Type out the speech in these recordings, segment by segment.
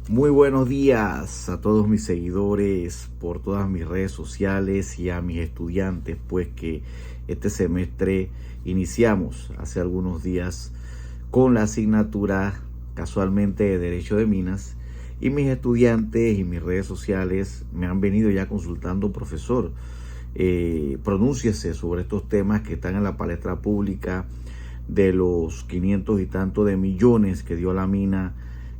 Muy buenos días a todos mis seguidores por todas mis redes sociales y a mis estudiantes, pues que este semestre iniciamos hace algunos días con la asignatura casualmente de Derecho de Minas, y mis estudiantes y mis redes sociales me han venido ya consultando: profesor, pronúnciese sobre estos temas que están en la palestra pública de los 500 y tanto de millones que dio la mina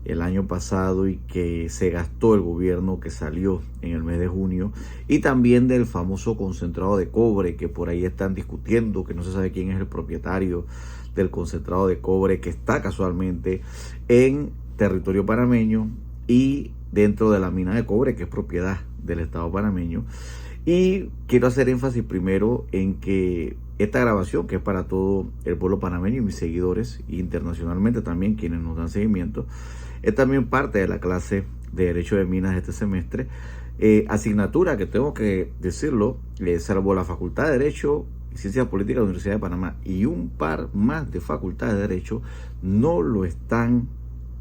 el año pasado y que se gastó el gobierno que salió en el mes de junio, y también del famoso concentrado de cobre que por ahí están discutiendo, que no se sabe quién es el propietario del concentrado de cobre, que está casualmente en territorio panameño y dentro de la mina de cobre que es propiedad del Estado panameño. Y quiero hacer énfasis primero en que esta grabación, que es para todo el pueblo panameño y mis seguidores, e internacionalmente también quienes nos dan seguimiento, es también parte de la clase de Derecho de Minas de este semestre, asignatura que tengo que decirlo, salvo la Facultad de Derecho y Ciencias Políticas de la Universidad de Panamá y un par más de facultades de Derecho, no lo están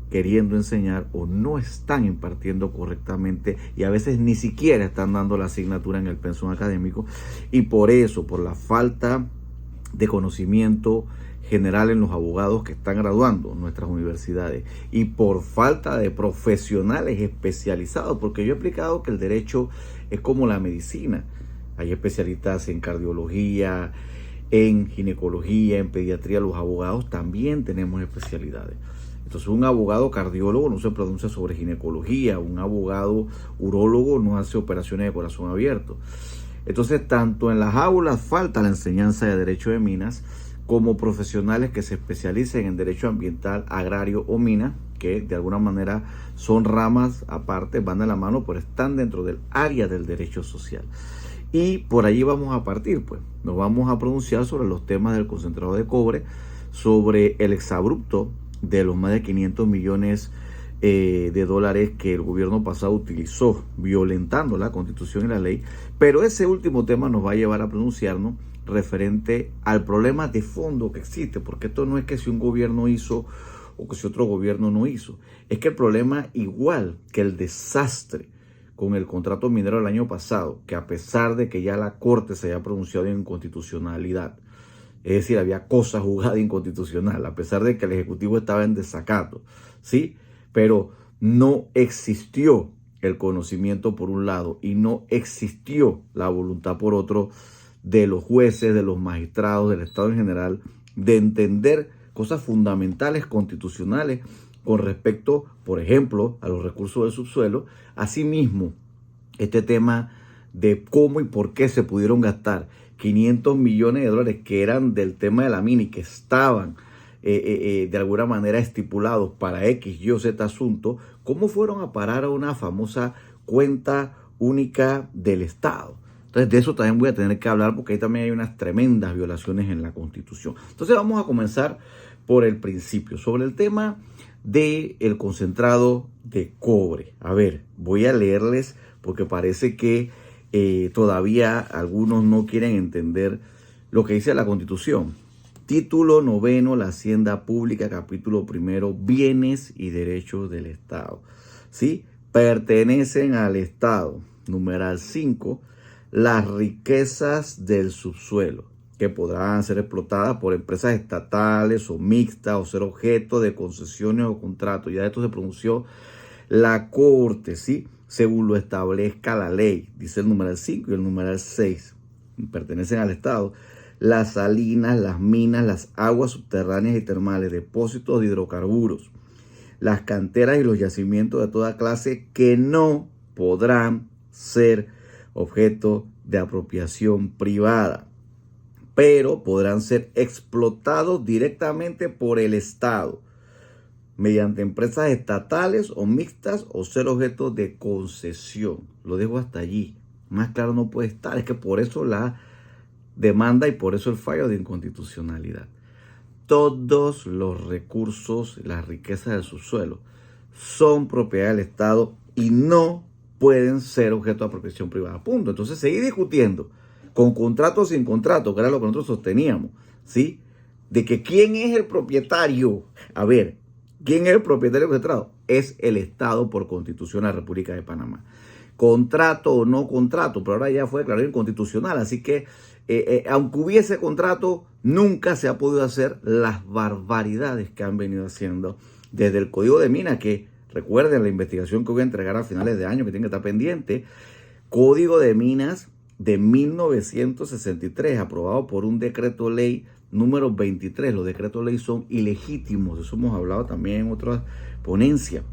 queriendo enseñar o no están impartiendo correctamente, y a veces ni siquiera están dando la asignatura en el pensum académico, y por eso, por la falta de conocimiento general en los abogados que están graduando en nuestras universidades y por falta de profesionales especializados, porque yo he explicado que el derecho es como la medicina. Hay especialistas en cardiología, en ginecología, en pediatría. Los abogados también tenemos especialidades. Entonces, un abogado cardiólogo no se pronuncia sobre ginecología, un abogado urólogo no hace operaciones de corazón abierto. Entonces, tanto en las aulas falta la enseñanza de Derecho de Minas, como profesionales que se especialicen en Derecho Ambiental, Agrario o Mina, que de alguna manera son ramas aparte, van de la mano, pero están dentro del área del derecho social. Y por allí vamos a partir, pues. Nos vamos a pronunciar sobre los temas del concentrado de cobre, sobre el exabrupto de los más de 500 millones de dólares que el gobierno pasado utilizó, violentando la Constitución y la ley. Pero ese último tema nos va a llevar a pronunciarnos referente al problema de fondo que existe, porque esto no es que si un gobierno hizo o que si otro gobierno no hizo, es que el problema, igual que el desastre con el contrato minero del año pasado, que a pesar de que ya la Corte se haya pronunciado en inconstitucionalidad, es decir, había cosa juzgada inconstitucional, a pesar de que el Ejecutivo estaba en desacato, ¿sí? Pero no existió el conocimiento por un lado y no existió la voluntad por otro de los jueces, de los magistrados, del Estado en general, de entender cosas fundamentales constitucionales con respecto, por ejemplo, a los recursos del subsuelo. Asimismo, este tema de cómo y por qué se pudieron gastar 500 millones de dólares que eran del tema de la mina y que estaban de alguna manera estipulados para X, Y o Z asunto, cómo fueron a parar a una famosa cuenta única del Estado. Entonces, de eso también voy a tener que hablar, porque ahí también hay unas tremendas violaciones en la Constitución. Entonces, vamos a comenzar por el principio, sobre el tema del concentrado de cobre. A ver, voy a leerles porque parece que todavía algunos no quieren entender lo que dice la Constitución. Título 9, la Hacienda Pública, capítulo 1, bienes y derechos del Estado. ¿Sí? Pertenecen al Estado. Numeral 5. Las riquezas del subsuelo, que podrán ser explotadas por empresas estatales o mixtas o ser objeto de concesiones o contratos. Ya de esto se pronunció la Corte, ¿sí? Según lo establezca la ley. Dice el numeral 5 y el numeral 6. Pertenecen al Estado las salinas, las minas, las aguas subterráneas y termales, depósitos de hidrocarburos, las canteras y los yacimientos de toda clase que no podrán ser objeto de apropiación privada, pero podrán ser explotados directamente por el Estado mediante empresas estatales o mixtas o ser objeto de concesión. Lo dejo hasta allí. Más claro no puede estar. Es que por eso la demanda y por eso el fallo de inconstitucionalidad. Todos los recursos, las riquezas del subsuelo, son propiedad del Estado y no pueden ser objeto de apropiación privada. Punto. Entonces, seguir discutiendo con contrato o sin contrato, que era lo que nosotros sosteníamos, ¿sí? De que quién es el propietario. A ver, ¿quién es el propietario del contrato? es el Estado por Constitución de la República de Panamá. Contrato o no contrato, pero ahora ya fue declarado inconstitucional, así que aunque hubiese contrato, nunca se ha podido hacer las barbaridades que han venido haciendo desde el Código de Minas, que recuerden la investigación que voy a entregar a finales de año, que tiene que estar pendiente. Código de Minas de 1963, aprobado por un decreto ley número 23. Los decretos ley son ilegítimos, eso hemos hablado también en otras ponencias,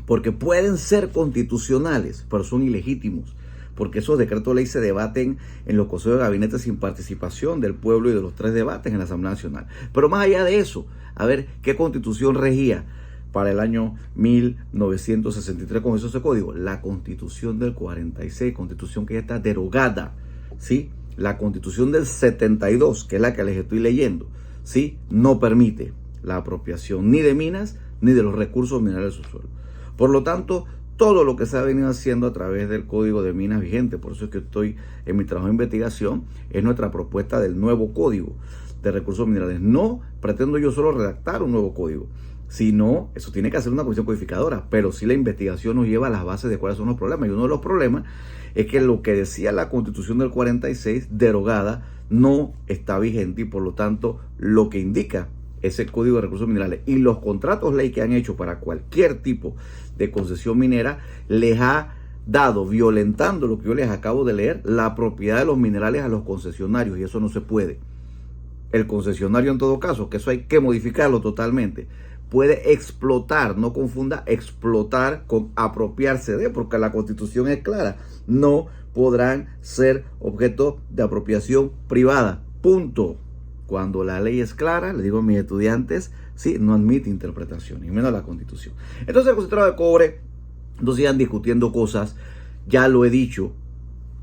porque pueden ser constitucionales, pero son ilegítimos, porque esos decretos ley se debaten en los consejos de gabinete sin participación del pueblo y de los 3 debates en la Asamblea Nacional. Pero más allá de eso, a ver qué constitución regía para el año 1963 con ese código. La Constitución del 46, constitución que ya está derogada, ¿sí? La Constitución del 72, que es la que les estoy leyendo, ¿sí? No permite la apropiación ni de minas ni de los recursos minerales del subsuelo. Por lo tanto, todo lo que se ha venido haciendo a través del Código de Minas vigente, por eso es que estoy en mi trabajo de investigación, es nuestra propuesta del nuevo Código de Recursos Minerales. No pretendo yo solo redactar un nuevo código, sino eso tiene que hacer una comisión codificadora, pero sí la investigación nos lleva a las bases de cuáles son los problemas. Y uno de los problemas es que lo que decía la Constitución del 46, derogada, no está vigente, y por lo tanto lo que indica ese Código de Recursos Minerales y los contratos ley que han hecho para cualquier tipo de concesión minera les ha dado, violentando lo que yo les acabo de leer, la propiedad de los minerales a los concesionarios, y eso no se puede. El concesionario, en todo caso, que eso hay que modificarlo totalmente, puede explotar, no confunda explotar con apropiarse de, porque la Constitución es clara, no podrán ser objeto de apropiación privada, punto. Cuando la ley es clara, le digo a mis estudiantes, sí, no admite interpretación, y menos la Constitución. Entonces el concentrado de cobre, no sigan discutiendo cosas, ya lo he dicho,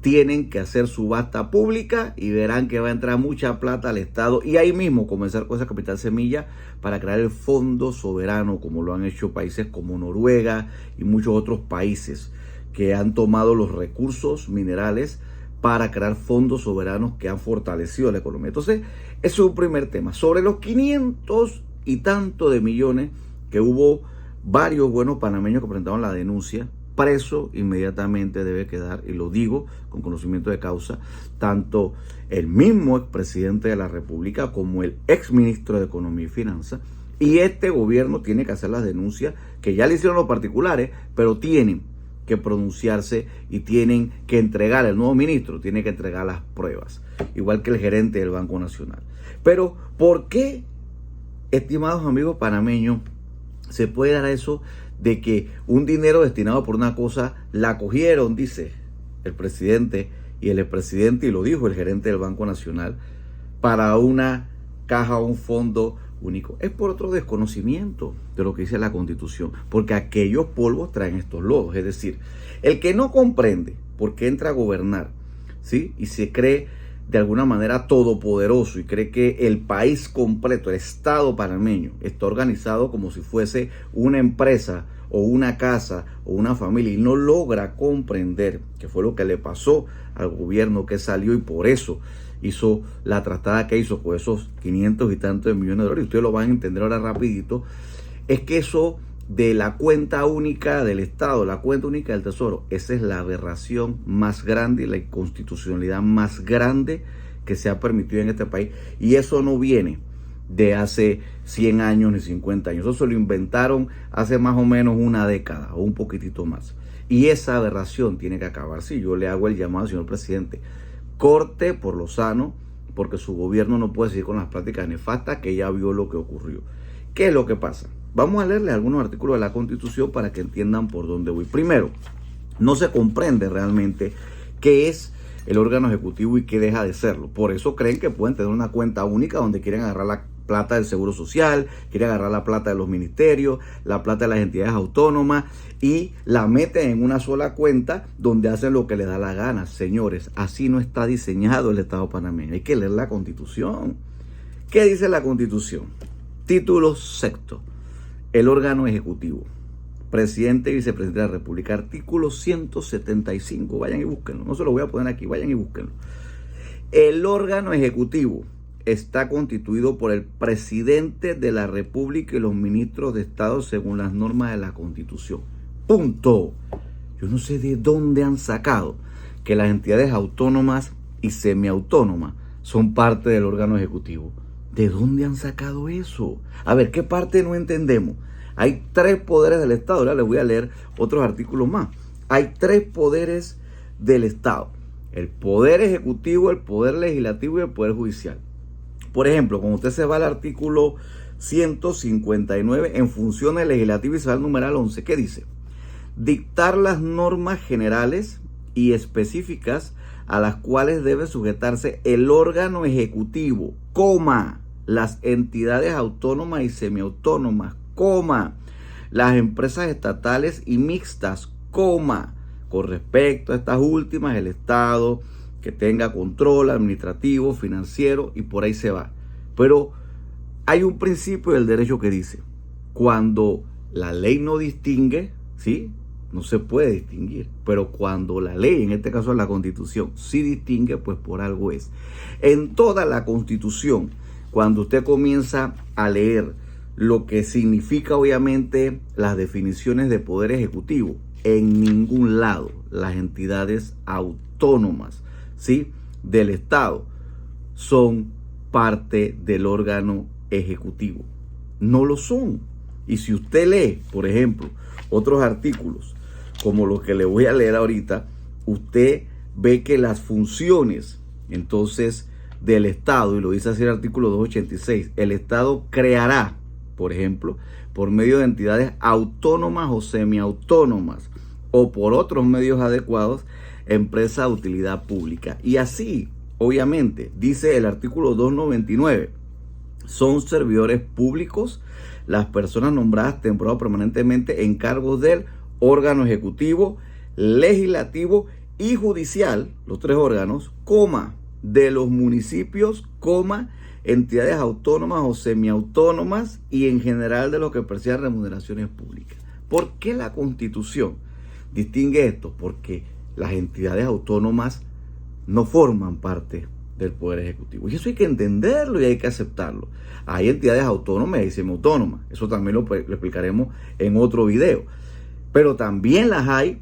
tienen que hacer subasta pública y verán que va a entrar mucha plata al Estado, y ahí mismo comenzar con esa capital semilla para crear el fondo soberano, como lo han hecho países como Noruega y muchos otros países que han tomado los recursos minerales para crear fondos soberanos que han fortalecido la economía. Entonces, ese es un primer tema. Sobre los 500 y tanto de millones que hubo varios buenos panameños que presentaron la denuncia, preso inmediatamente debe quedar, y lo digo con conocimiento de causa, tanto el mismo expresidente de la República como el exministro de Economía y Finanzas, y este gobierno tiene que hacer las denuncias que ya le hicieron los particulares, pero tienen que pronunciarse y tienen que entregar, el nuevo ministro tiene que entregar las pruebas, igual que el gerente del Banco Nacional. Pero ¿por qué, estimados amigos panameños, se puede dar eso de que un dinero destinado por una cosa la cogieron, dice el presidente y el expresidente, y lo dijo el gerente del Banco Nacional, para una caja o un fondo único? Es por otro desconocimiento de lo que dice la Constitución, porque aquellos polvos traen estos lodos. Es decir, el que no comprende por qué entra a gobernar, ¿sí?, y se cree de alguna manera todopoderoso y cree que el país completo, el Estado panameño, está organizado como si fuese una empresa o una casa o una familia, y no logra comprender que fue lo que le pasó al gobierno que salió, y por eso hizo la tratada que hizo con esos 500 y tantos de millones de dólares. Ustedes lo van a entender ahora rapidito. Es que eso de la cuenta única del Estado, la cuenta única del Tesoro, esa es la aberración más grande y la inconstitucionalidad más grande que se ha permitido en este país. Y eso no viene de hace 100 años ni 50 años. Eso se lo inventaron hace más o menos una década o un poquitito más. Y esa aberración tiene que acabar. Sí, yo le hago el llamado al señor presidente: corte por lo sano, porque su gobierno no puede seguir con las prácticas nefastas, que ya vio lo que ocurrió. ¿Qué es lo que pasa? Vamos a leerles algunos artículos de la Constitución para que entiendan por dónde voy. Primero, no se comprende realmente qué es el órgano ejecutivo y qué deja de serlo. Por eso creen que pueden tener una cuenta única donde quieren agarrar la plata del Seguro Social, quieren agarrar la plata de los ministerios, la plata de las entidades autónomas, y la meten en una sola cuenta donde hacen lo que les da la gana. Señores, así no está diseñado el Estado panameño. Hay que leer la Constitución. ¿Qué dice la Constitución? Título sexto. El órgano ejecutivo. Presidente y vicepresidente de la República. Artículo 175. Vayan y búsquenlo. No se lo voy a poner aquí. Vayan y búsquenlo. El órgano ejecutivo está constituido por el presidente de la República y los ministros de Estado según las normas de la Constitución. Punto. Yo no sé de dónde han sacado que las entidades autónomas y semiautónomas son parte del órgano ejecutivo. ¿De dónde han sacado eso? A ver, ¿qué parte no entendemos? Hay 3 poderes del Estado. Ahora les voy a leer otros artículos más. Hay 3 poderes del Estado. El poder ejecutivo, el poder legislativo y el poder judicial. Por ejemplo, cuando usted se va al artículo 159 en funciones legislativas y se va al numeral 11, ¿qué dice? Dictar las normas generales y específicas a las cuales debe sujetarse el órgano ejecutivo, coma, las entidades autónomas y semiautónomas, coma, las empresas estatales y mixtas, coma, con respecto a estas últimas, el Estado que tenga control administrativo, financiero y por ahí se va. Pero hay un principio del derecho que dice, cuando la ley no distingue, ¿sí?, no se puede distinguir, pero cuando la ley, en este caso la Constitución, sí distingue, pues por algo es. En toda la Constitución, cuando usted comienza a leer lo que significa obviamente las definiciones de poder ejecutivo, en ningún lado las entidades autónomas, ¿sí?, del Estado son parte del órgano ejecutivo. No lo son. Y si usted lee, por ejemplo, otros artículos, como los que le voy a leer ahorita, usted ve que las funciones, entonces, del Estado, y lo dice así el artículo 286, el Estado creará, por ejemplo, por medio de entidades autónomas o semiautónomas, o por otros medios adecuados, empresas de utilidad pública. Y así, obviamente, dice el artículo 299, son servidores públicos las personas nombradas temporal o permanentemente en cargos del órgano ejecutivo, legislativo y judicial, los 3 órganos, coma, de los municipios, coma, entidades autónomas o semiautónomas y en general de los que perciban remuneraciones públicas. ¿Por qué la Constitución distingue esto? Porque las entidades autónomas no forman parte del Poder Ejecutivo. Y eso hay que entenderlo y hay que aceptarlo. Hay entidades autónomas y semiautónomas. Eso también lo explicaremos en otro video. Pero también las hay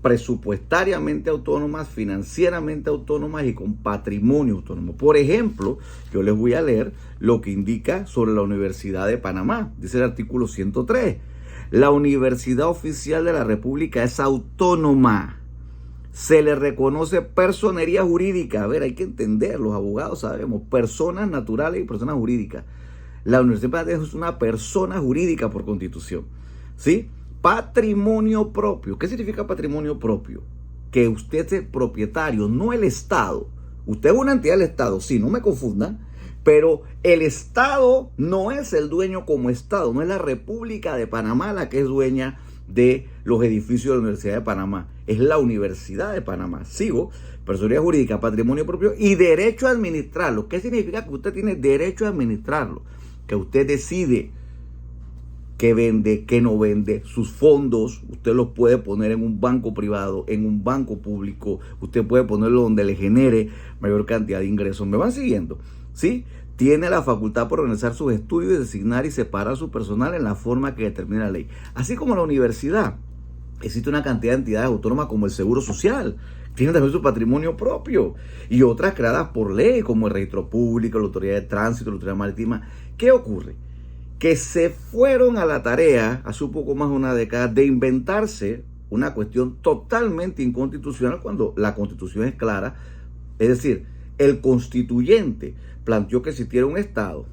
presupuestariamente autónomas, financieramente autónomas y con patrimonio autónomo. Por ejemplo, yo les voy a leer lo que indica sobre la Universidad de Panamá. Dice el artículo 103. La Universidad Oficial de la República es autónoma. Se le reconoce personería jurídica. A ver, hay que entender, los abogados sabemos, personas naturales y personas jurídicas. La Universidad de Panamá es una persona jurídica por Constitución, ¿sí? Patrimonio propio. ¿Qué significa patrimonio propio? Que usted es el propietario, no el Estado. Usted es una entidad del Estado, sí, no me confundan, pero el Estado no es el dueño como Estado, no es la República de Panamá la que es dueña de los edificios de la Universidad de Panamá, es la Universidad de Panamá. Sigo, personería jurídica, patrimonio propio y derecho a administrarlo. ¿Qué significa que usted tiene derecho a administrarlo? Que usted decide qué vende, qué no vende, sus fondos, usted los puede poner en un banco privado, en un banco público, usted puede ponerlo donde le genere mayor cantidad de ingresos. ¿Me van siguiendo? ¿Sí? Tiene la facultad para organizar sus estudios y designar y separar su personal en la forma que determina la ley. Así como la universidad, existe una cantidad de entidades autónomas como el Seguro Social, tiene también su patrimonio propio, y otras creadas por ley como el Registro Público, la Autoridad de Tránsito, la Autoridad Marítima. ¿Qué ocurre? Que se fueron a la tarea, hace un poco más de una década, de inventarse una cuestión totalmente inconstitucional cuando la Constitución es clara. Es decir, el constituyente planteó que existiera un Estado,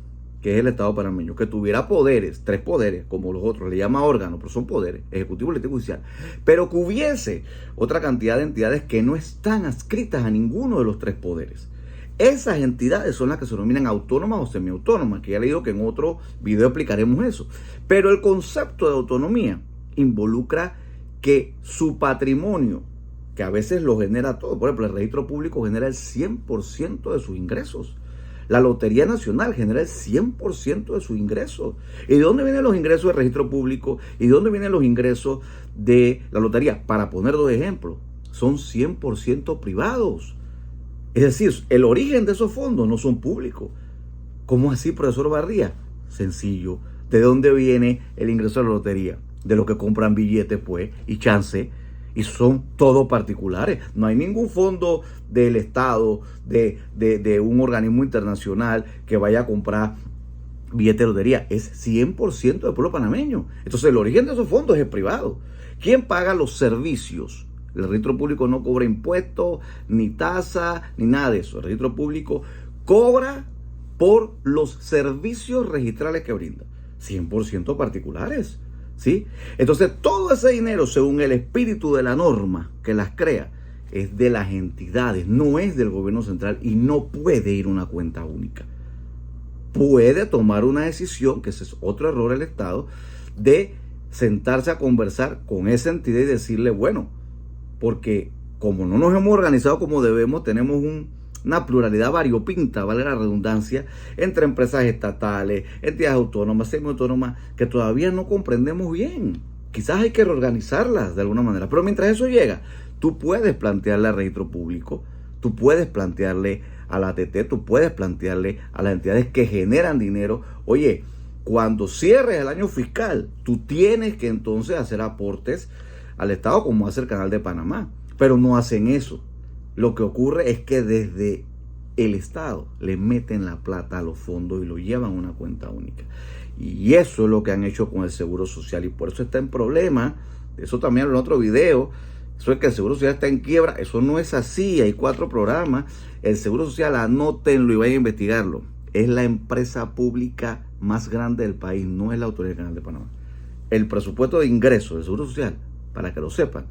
que es el Estado panameño, que tuviera poderes, 3 poderes, como los otros, le llama órganos, pero son poderes, ejecutivo, legislativo y judicial, pero que hubiese otra cantidad de entidades que no están adscritas a ninguno de los 3 poderes. Esas entidades son las que se denominan autónomas o semiautónomas, que ya le digo que en otro video explicaremos eso. Pero el concepto de autonomía involucra que su patrimonio, que a veces lo genera todo, por ejemplo, el registro público genera el 100% de sus ingresos. La Lotería Nacional genera el 100% de sus ingresos. ¿Y de dónde vienen los ingresos del registro público? ¿Y de dónde vienen los ingresos de la lotería? Para poner 2 ejemplos, son 100% privados. Es decir, el origen de esos fondos no son públicos. ¿Cómo así, profesor Barría? Sencillo. ¿De dónde viene el ingreso a la lotería? De los que compran billetes, pues, y chance. Y son todos particulares. No hay ningún fondo del Estado, de un organismo internacional que vaya a comprar billetes de lotería. Es 100% del pueblo panameño. Entonces, el origen de esos fondos es privado. ¿Quién paga los servicios? El registro público no cobra impuestos, ni tasa, ni nada de eso. El registro público cobra por los servicios registrales que brinda. 100% particulares, ¿sí? Entonces, todo ese dinero, según el espíritu de la norma que las crea, es de las entidades, no es del gobierno central y no puede ir a una cuenta única. Puede tomar una decisión, que ese es otro error del Estado, de sentarse a conversar con esa entidad y decirle, bueno, porque como no nos hemos organizado como debemos, tenemos una pluralidad variopinta, valga la redundancia, entre empresas estatales, entidades autónomas, semiautónomas, que todavía no comprendemos bien. Quizás hay que reorganizarlas de alguna manera, pero mientras eso llega, tú puedes plantearle al registro público, tú puedes plantearle a la ATT, tú puedes plantearle a las entidades que generan dinero, oye, cuando cierres el año fiscal, tú tienes que entonces hacer aportes al Estado como hace el Canal de Panamá, pero no hacen eso. Lo que ocurre es que desde el Estado le meten la plata a los fondos y lo llevan a una cuenta única. Y eso es lo que han hecho con el Seguro Social y por eso está en problema. Eso también en otro video. Eso es que el Seguro Social está en quiebra. Eso no es así. Hay 4 programas. El Seguro Social, anótenlo y vayan a investigarlo. Es la empresa pública más grande del país. No es la Autoridad del Canal de Panamá. El presupuesto de ingresos del Seguro Social, para que lo sepan,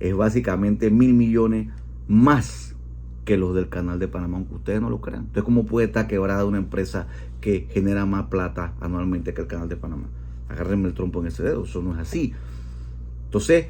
es básicamente 1.000 millones más que los del Canal de Panamá, aunque ustedes no lo crean. Entonces, ¿cómo puede estar quebrada una empresa que genera más plata anualmente que el Canal de Panamá? Agárrenme el trompo en ese dedo, eso no es así. Entonces,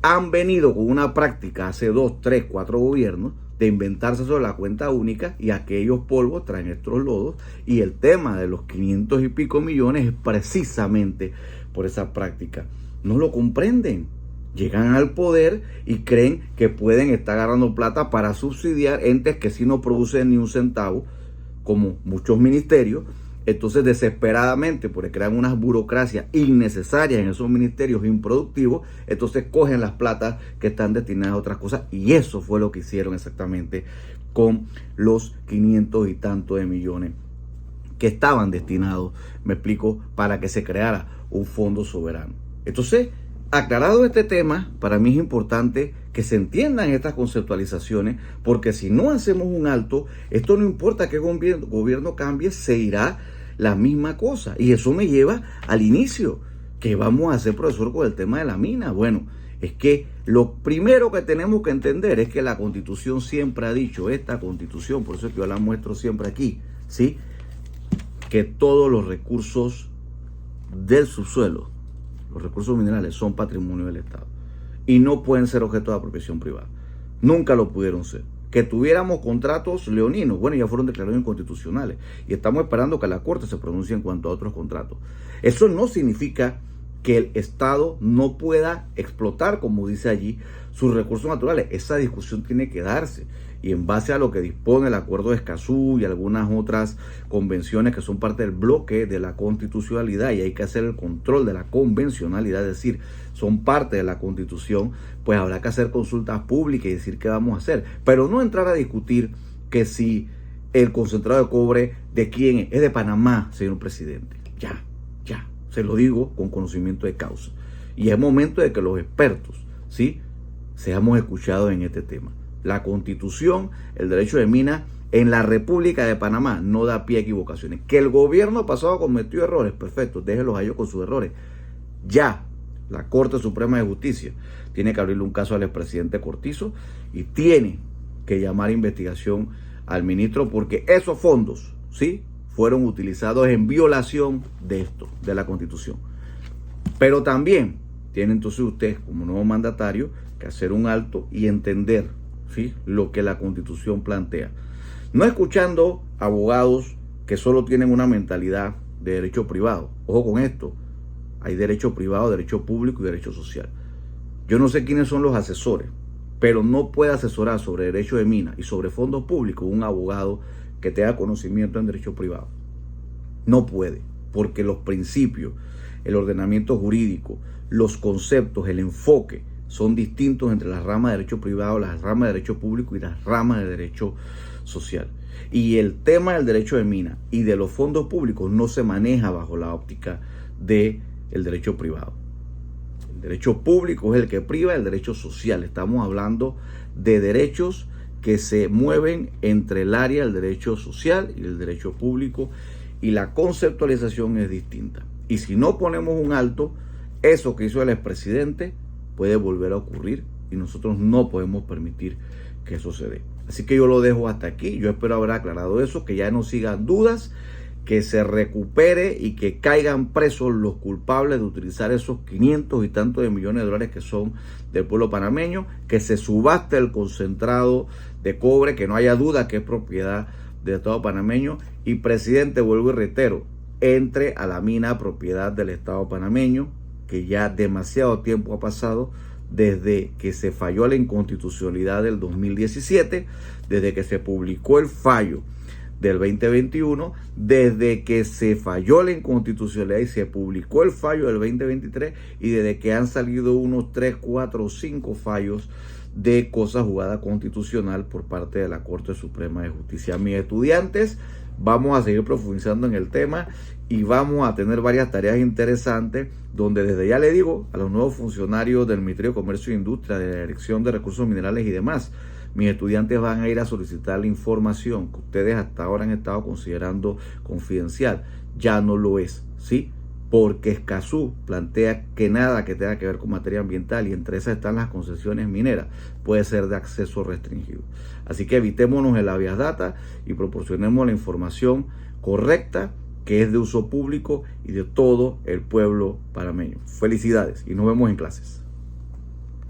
han venido con una práctica hace 2, 3, 4 gobiernos de inventarse sobre la cuenta única y aquellos polvos traen estos lodos y el tema de los 500 y pico millones es precisamente por esa práctica. No lo comprenden. Llegan al poder y creen que pueden estar agarrando plata para subsidiar entes que sí no producen ni un centavo, como muchos ministerios. Entonces, desesperadamente, porque crean unas burocracias innecesarias en esos ministerios improductivos, entonces cogen las platas que están destinadas a otras cosas. Y eso fue lo que hicieron exactamente con los 500 y tantos de millones que estaban destinados, me explico, para que se creara un fondo soberano. Entonces, aclarado este tema, para mí es importante que se entiendan estas conceptualizaciones, porque si no hacemos un alto, esto no importa qué gobierno cambie, se irá la misma cosa. Y eso me lleva al inicio. ¿Qué vamos a hacer, profesor, con el tema de la mina? Bueno, es que lo primero que tenemos que entender es que la Constitución siempre ha dicho, esta Constitución, por eso es que yo la muestro siempre aquí, ¿sí?, que todos los recursos del subsuelo, los recursos minerales, son patrimonio del Estado y no pueden ser objeto de apropiación privada. Nunca lo pudieron ser. Que tuviéramos contratos leoninos, bueno, ya fueron declarados inconstitucionales y estamos esperando que la Corte se pronuncie en cuanto a otros contratos. Eso no significa que el Estado no pueda explotar, como dice allí, sus recursos naturales. Esa discusión tiene que darse y en base a lo que dispone el Acuerdo de Escazú y algunas otras convenciones que son parte del bloque de la constitucionalidad, y hay que hacer el control de la convencionalidad, es decir, son parte de la Constitución, pues habrá que hacer consultas públicas y decir qué vamos a hacer, pero no entrar a discutir que si el concentrado de cobre de quién es de Panamá, señor presidente. Ya, se lo digo con conocimiento de causa. Y es momento de que los expertos, ¿sí?, seamos escuchados en este tema. La Constitución, el derecho de mina en la República de Panamá no da pie a equivocaciones. Que el gobierno pasado cometió errores, perfecto, déjenlos a ellos con sus errores. Ya, la Corte Suprema de Justicia tiene que abrirle un caso al expresidente Cortizo y tiene que llamar a investigación al ministro, porque esos fondos, ¿sí?, fueron utilizados en violación de esto, de la Constitución. Pero también tiene entonces usted, como nuevo mandatario, que hacer un alto y entender, ¿sí?, lo que la Constitución plantea. No escuchando abogados que solo tienen una mentalidad de derecho privado. Ojo con esto, hay derecho privado, derecho público y derecho social. Yo no sé quiénes son los asesores, pero no puede asesorar sobre derecho de mina y sobre fondos públicos un abogado que tenga conocimiento en derecho privado. No puede, porque los principios, el ordenamiento jurídico, los conceptos, el enfoque son distintos entre las ramas de derecho privado, las ramas de derecho público y las ramas de derecho social. Y el tema del derecho de mina y de los fondos públicos no se maneja bajo la óptica del derecho privado. El derecho público es el que priva el derecho social. Estamos hablando de derechos que se mueven entre el área del derecho social y el derecho público, y la conceptualización es distinta. Y si no ponemos un alto, eso que hizo el expresidente puede volver a ocurrir y nosotros no podemos permitir que eso se dé. Así que yo lo dejo hasta aquí. Yo espero haber aclarado eso, que ya no sigan dudas, que se recupere y que caigan presos los culpables de utilizar esos 500 y tantos de millones de dólares que son del pueblo panameño, que se subaste el concentrado de cobre, que no haya duda que es propiedad del Estado panameño. Y presidente, vuelvo y reitero, entre a la mina propiedad del Estado panameño, que ya demasiado tiempo ha pasado desde que se falló la inconstitucionalidad del 2017, desde que se publicó el fallo del 2021, desde que se falló la inconstitucionalidad y se publicó el fallo del 2023, y desde que han salido unos 3, 4 o 5 fallos de cosa jugada constitucional por parte de la Corte Suprema de Justicia. Mis estudiantes, vamos a seguir profundizando en el tema y vamos a tener varias tareas interesantes, donde desde ya le digo a los nuevos funcionarios del Ministerio de Comercio e Industria, de la Dirección de Recursos Minerales y demás, mis estudiantes van a ir a solicitar la información que ustedes hasta ahora han estado considerando confidencial. Ya no lo es, ¿sí? Porque Escazú plantea que nada que tenga que ver con materia ambiental, y entre esas están las concesiones mineras, puede ser de acceso restringido. Así que evitémonos el habeas data y proporcionemos la información correcta, que es de uso público y de todo el pueblo panameño. Felicidades y nos vemos en clases.